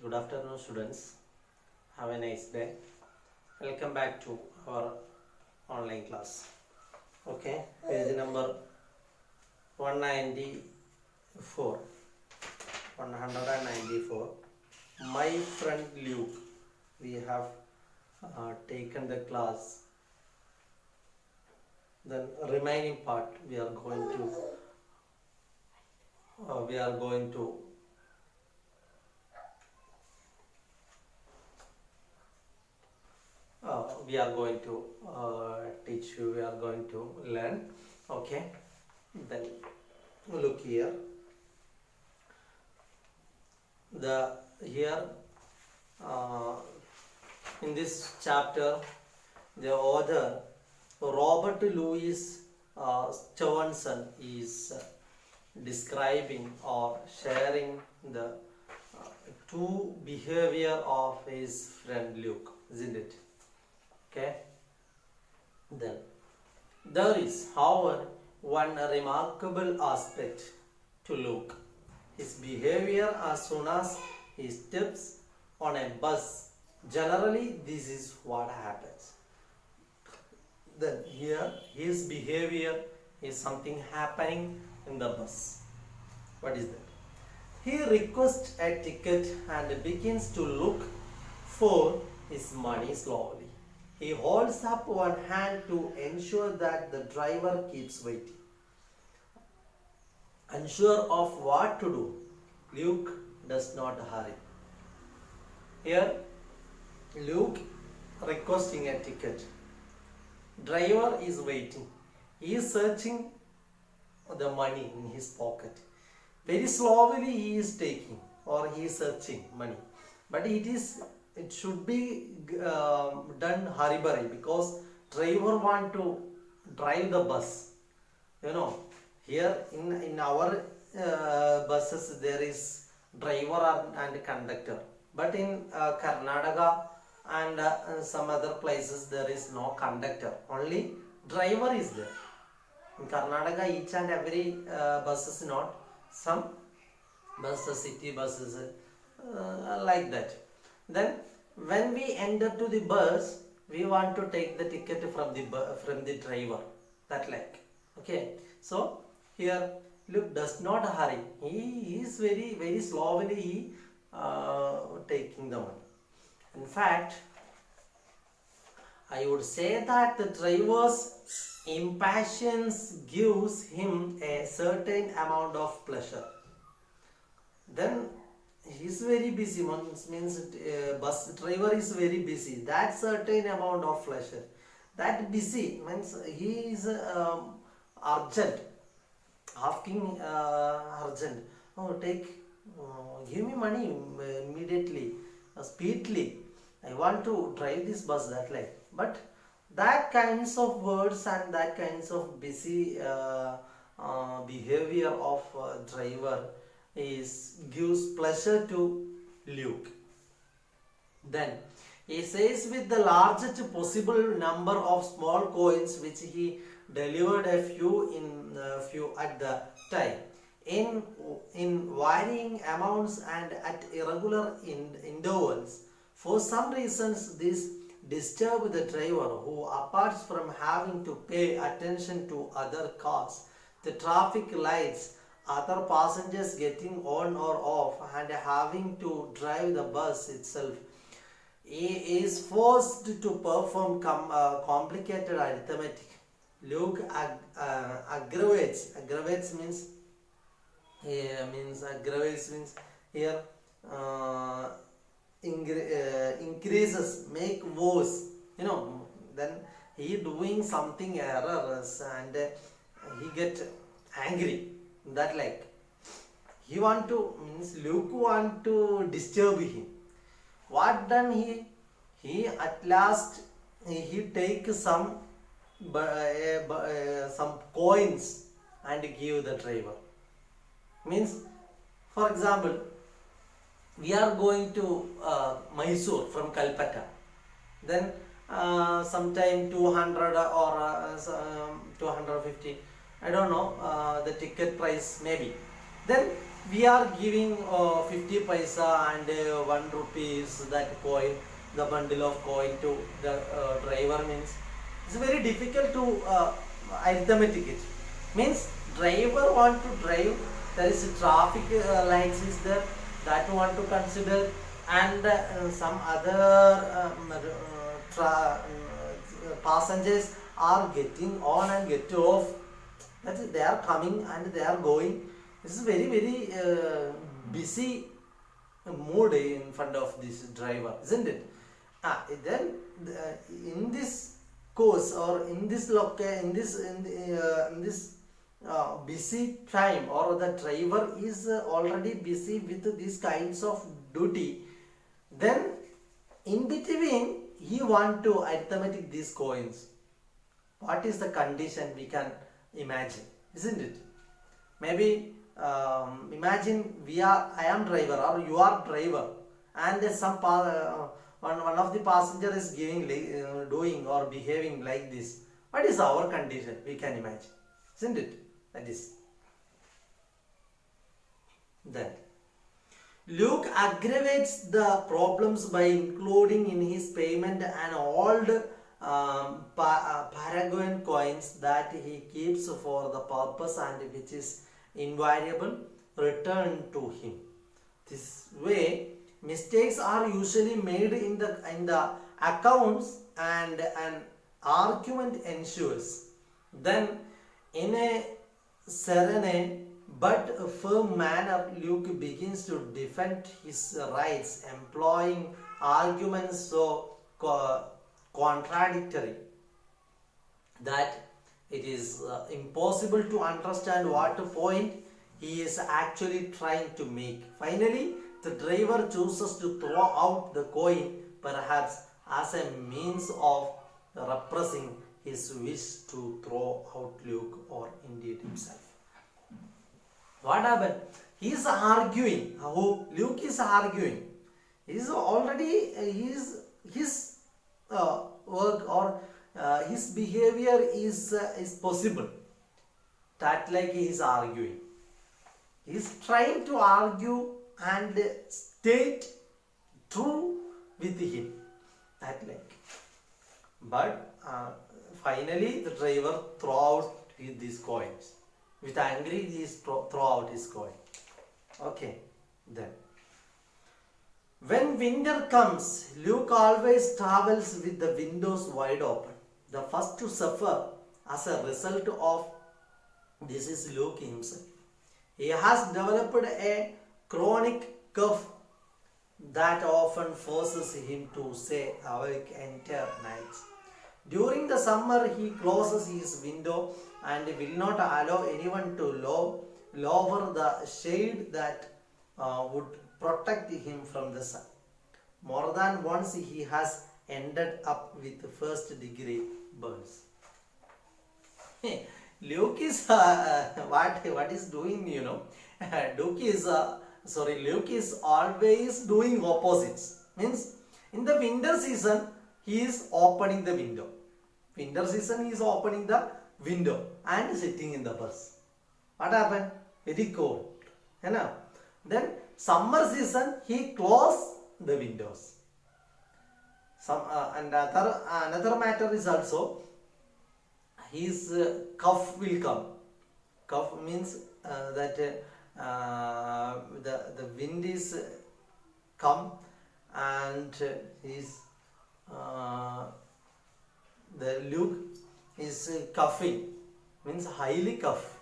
Good afternoon, students. Have a nice day. Welcome back to our online class. Okay, page number 194. 194. My friend Luke. We have taken the class. Then remaining part we are going to we are going to teach you, we are going to learn. Okay, then look here. Here in this chapter, the author Robert Louis Stevenson is describing or sharing the true behavior of his friend Luke, isn't it? Okay. Then there is, however, one remarkable aspect to Luke. His behavior as soon as he steps on a bus. Generally, this is what happens. Then here, his behavior is something happening in the bus. What is that? He requests a ticket and begins to look for his money slowly. He holds up one hand to ensure that the driver keeps waiting. Unsure of what to do, Luke does not hurry. Here, Luke requesting a ticket. Driver is waiting. He is searching the money in his pocket. Very slowly he is taking or he is searching money. But it should be done hurry because driver want to drive the bus. You know, here in our buses there is driver and conductor. But in Karnataka and some other places there is no conductor. Only driver is there. In Karnataka each and every bus is not. Some buses, city buses, like that. Then when we enter to the bus, we want to take the ticket from the driver. That like, okay. So here Luke does not hurry. He is very slowly taking the money. In fact, I would say that the driver's impatience gives him a certain amount of pleasure. Then he is very busy, means bus driver is very busy. That certain amount of pleasure. That busy means he is urgent, asking urgent. Oh, give me money immediately, speedily. I want to drive this bus, that like. But that kinds of words and that kinds of busy behavior of driver gives pleasure to Luke. Then he says, with the largest possible number of small coins which he delivered a few at the time in varying amounts and at irregular intervals. For some reasons this disturbed the driver, who apart from having to pay attention to other cars, the traffic lights, other passengers getting on or off, and having to drive the bus itself, he is forced to perform complicated arithmetic. Luke aggravates means here increases, make worse, then he doing something errors and he get angry, that like he want to, Luke want to disturb him. What done he at last he take some coins and give the driver. Means, for example, we are going to Mysore from Calcutta. Then sometime 200 or 250, I don't know, the ticket price maybe. Then we are giving 50 paisa and 1 rupees that coin, the bundle of coin to the driver, means it's very difficult to arithmetic it. Means driver want to drive, there is traffic lights is there, that want to consider, and some other passengers are getting on and get off, that is, they are coming and they are going. This is very busy mood in front of this driver, isn't it? Then in this course, or in this in this busy time, or the driver is already busy with these kinds of duty, then in between he want to arithmetic these coins. What is the condition we can imagine, isn't it? Maybe imagine I am driver or you are driver, and some one of the passenger is giving doing or behaving like this. What is our condition? We can imagine, isn't it? That is. Then Luke aggravates the problems by including in his payment an old Paraguayan coins that he keeps for the purpose and which is invariable returned to him. This way, mistakes are usually made in the accounts and an argument ensues. Then, in a serene but firm manner, Luke begins to defend his rights, employing arguments so contradictory that it is impossible to understand what point he is actually trying to make. Finally, the driver chooses to throw out the coin, perhaps as a means of repressing his wish to throw out Luke or indeed himself. What happened? He is arguing. How Luke is arguing? He is already his work or his behavior is possible. That like he is arguing. He is trying to argue and state true with him. That like. But finally the driver throw out these coins. With angry, he throw out his coin. Okay, then. When winter comes, Luke always travels with the windows wide open. The first to suffer as a result of this is Luke himself. He has developed a chronic cough that often forces him to stay awake entire nights. During the summer, he closes his window and will not allow anyone to lower the shade that would protect him from the sun. More than once he has ended up with first degree burns. Luke is what is doing, you know. Luke is always doing opposites. Means in the winter season he is opening the window. Winter season he is opening the window and sitting in the bus. What happened? Very cold. You know? Then summer season he close the windows. And another matter is also his cough will come. Cough means that the wind is come and his the Luke is coughing, means highly cough,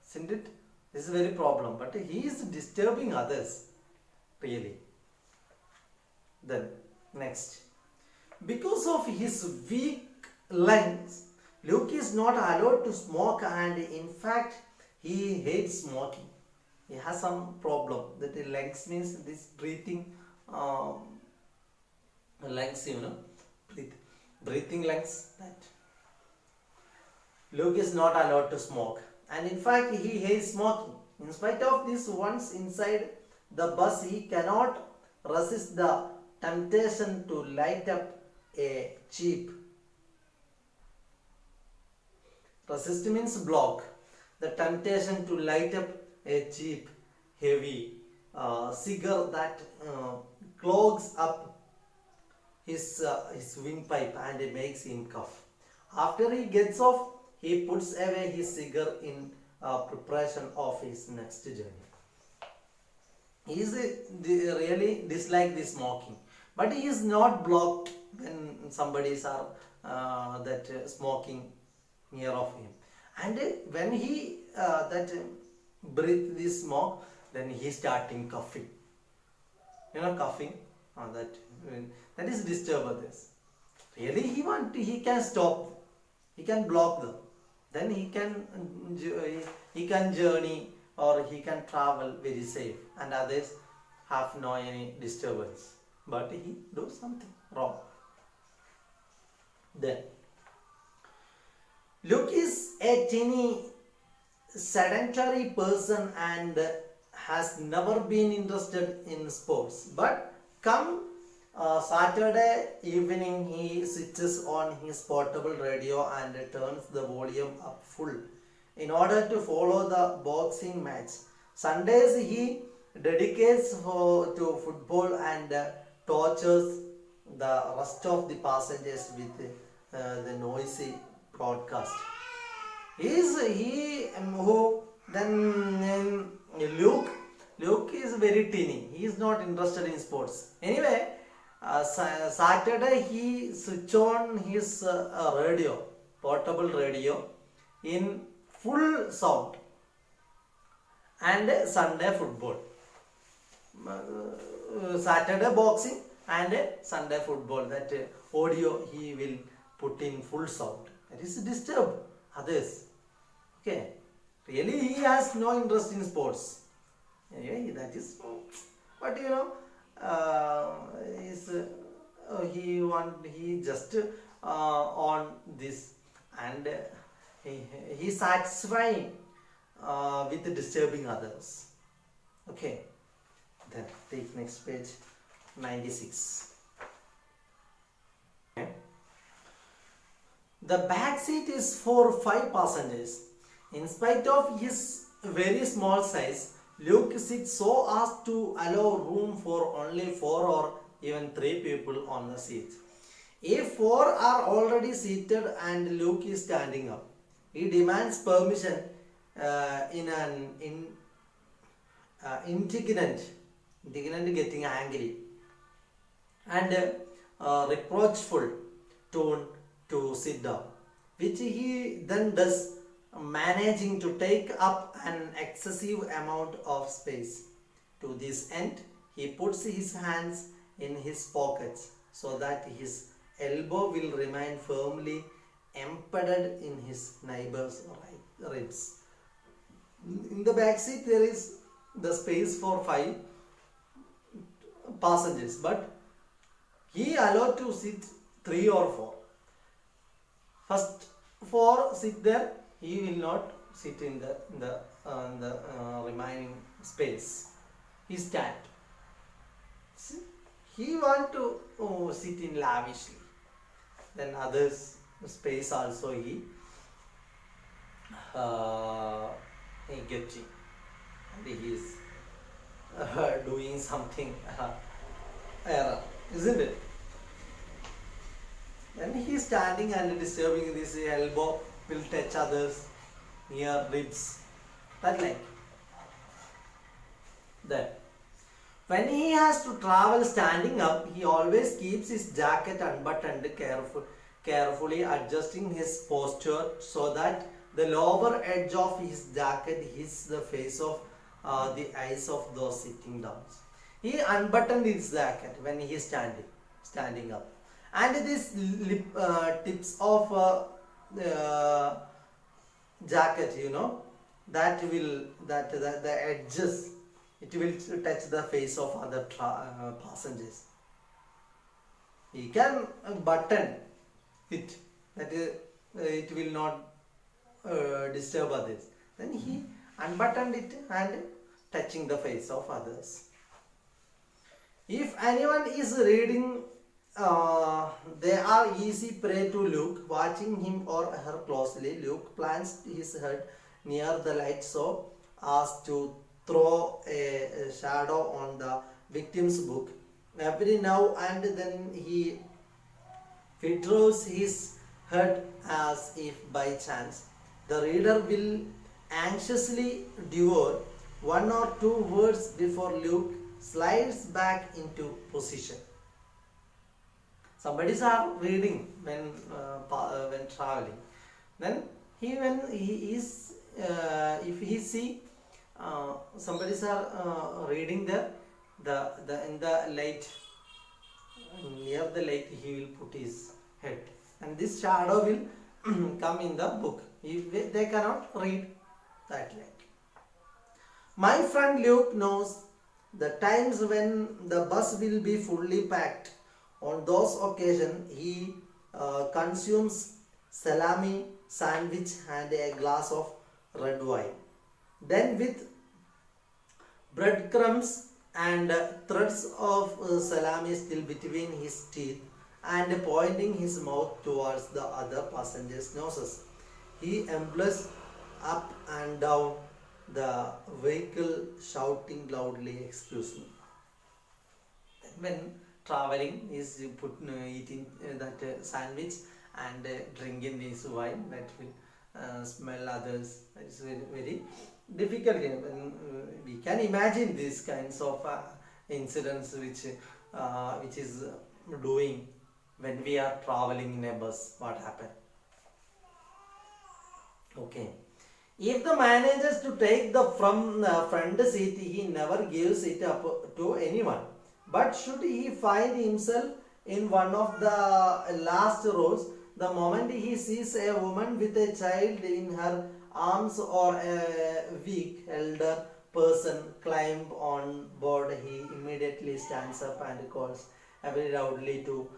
isn't it? This is a very problem, but he is disturbing others, really. Then next, because of his weak lungs, Luke is not allowed to smoke, and in fact he hates smoking. He has some problem. That lungs means this breathing lungs, you know, breathing lungs. That Luke is not allowed to smoke, and in fact he hates smoking. In spite of this, once inside the bus, he cannot resist the temptation to light up a cheap. Resist means block. The temptation to light up a cheap heavy cigar that clogs up his windpipe and it makes him cough. After he gets off, he puts away his cigar in preparation of his next journey. He is really dislike the smoking, but he is not blocked when somebody are smoking near of him. And when he breathe the smoke, then he starting coughing. Coughing that is disturb others. Really, he can stop, he can block them. Then he can journey or he can travel very safe, and others have no any disturbance. But he do something wrong. Then Luke is a teeny sedentary person and has never been interested in sports. But come Saturday evening, he switches on his portable radio and turns the volume up full in order to follow the boxing match. Sundays he dedicates to football and tortures the rest of the passengers with the noisy broadcast. Luke is very teeny. He is not interested in sports. Anyway, Saturday he switch on his radio, portable radio, in full sound, and Sunday football. Saturday boxing and Sunday football. That audio he will put in full sound. That is disturb others. Okay, really he has no interest in sports. Anyway, that is, but he just on this, and he satisfying with disturbing others. Okay, then take next page, 96. Okay. The back seat is for 5 passengers. In spite of his very small size, Luke sits so as to allow room for only 4 or even 3 people on the seat. If 4 are already seated and Luke is standing up, he demands permission in an indignant, getting angry, and reproachful tone to sit down, which he then does, managing to take up an excessive amount of space. To this end, he puts his hands in his pockets so that his elbow will remain firmly embedded in his neighbor's ribs. In the back seat there is the space for 5 passengers, but he allowed to sit 3 or 4. First 4 sit there, he will not sit in the remaining space. He stand. See? He want to sit in lavishly. Then others space also he getting, and he is doing something error, isn't it? Then he is standing and disturbing, this elbow will touch others near ribs. That like that. When he has to travel standing up, he always keeps his jacket unbuttoned, carefully adjusting his posture so that the lower edge of his jacket hits the face of the eyes of those sitting down. He unbuttoned his jacket when he is standing up, and this tips of jacket, that the edges, it will touch the face of other passengers. He can button it, that it will not disturb others. Then he unbuttoned it and touching the face of others. If anyone is reading, they are easy prey to Luke. Watching him or her closely, Luke plants his head near the light so as to throw a shadow on the victim's book. Every now and then he withdraws his head as if by chance. The reader will anxiously devour one or two words before Luke slides back into position. Somebody's are reading when traveling. Then when he is if he see somebody's are reading the in the light, near the light he will put his head, and this shadow will come in the book. If they cannot read that light. My friend Luke knows the times when the bus will be fully packed. On those occasions, he consumes salami sandwich and a glass of red wine. Then, with breadcrumbs and threads of salami still between his teeth and pointing his mouth towards the other passengers' noses, he ambles up and down the vehicle shouting loudly, "Excuse me." When traveling is eating that sandwich and drinking this wine, that will smell others. It's very, very difficult. We can imagine these kinds of incidents which is doing when we are traveling in a bus. What happened? Okay. If the manages to take the front seat, he never gives it up to anyone. But should he find himself in one of the last rows, the moment he sees a woman with a child in her arms or a weak elder person climb on board, he immediately stands up and calls very loudly to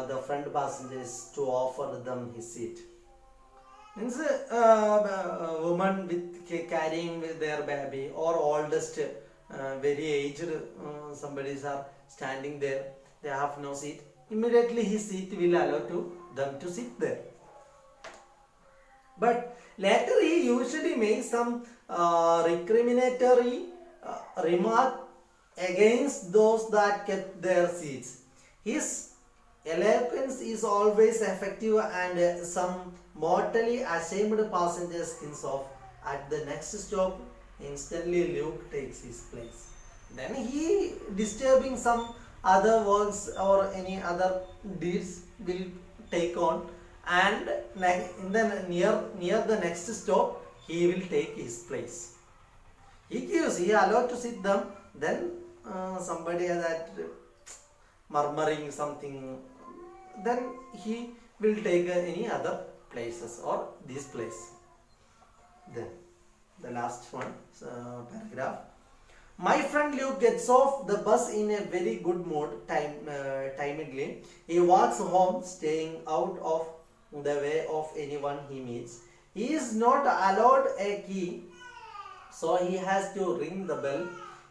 the front passengers to offer them his seat. Means a woman with carrying their baby, or oldest very aged somebody's are standing there, they have no seat, immediately his seat will allow to them to sit there. But later he usually makes some recriminatory remark against those that kept their seats. His eloquence is always effective, and some mortally ashamed passenger skins off at the next stop. Instantly Luke takes his place. Then he disturbing some other works or any other deeds will take on, and in the near the next stop he will take his place. He allowed to sit them. Then somebody that murmuring something, then he will take any other places or this place. Then the last one paragraph. My friend Luke gets off the bus in a very good mood. Timidly, he walks home, staying out of the way of anyone he meets. He is not allowed a key, so he has to ring the bell.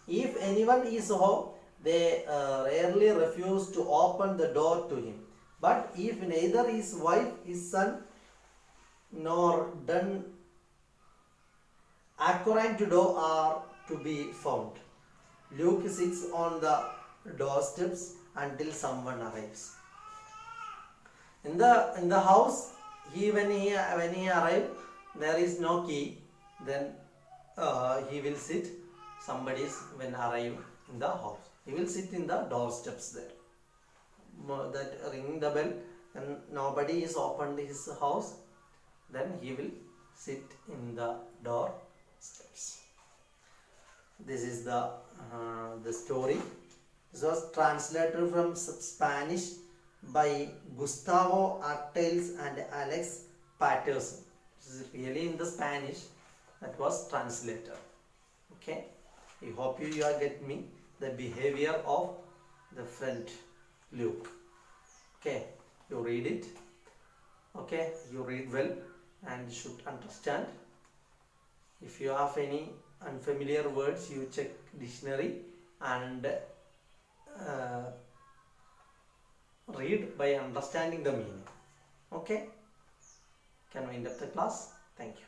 If anyone is home, they rarely refuse to open the door to him. But if neither his wife, his son, nor done according to door are to be found, Luke sits on the doorsteps until someone arrives. In the house, when he arrives, there is no key. Then he will sit. Somebody's when arrive in the house, he will sit in the doorsteps there. That ring the bell, and nobody is opened his house. Then he will sit in the door steps. This is the story. This was translated from Spanish by Gustavo Artels and Alex Patterson. This is really in the Spanish that was translated. Okay, I hope you all get me the behavior of the friend Luke. Okay, you read it. Okay, you read well and should understand. If you have any unfamiliar words, you check dictionary and read by understanding the meaning. Okay, can wind up the class. Thank you.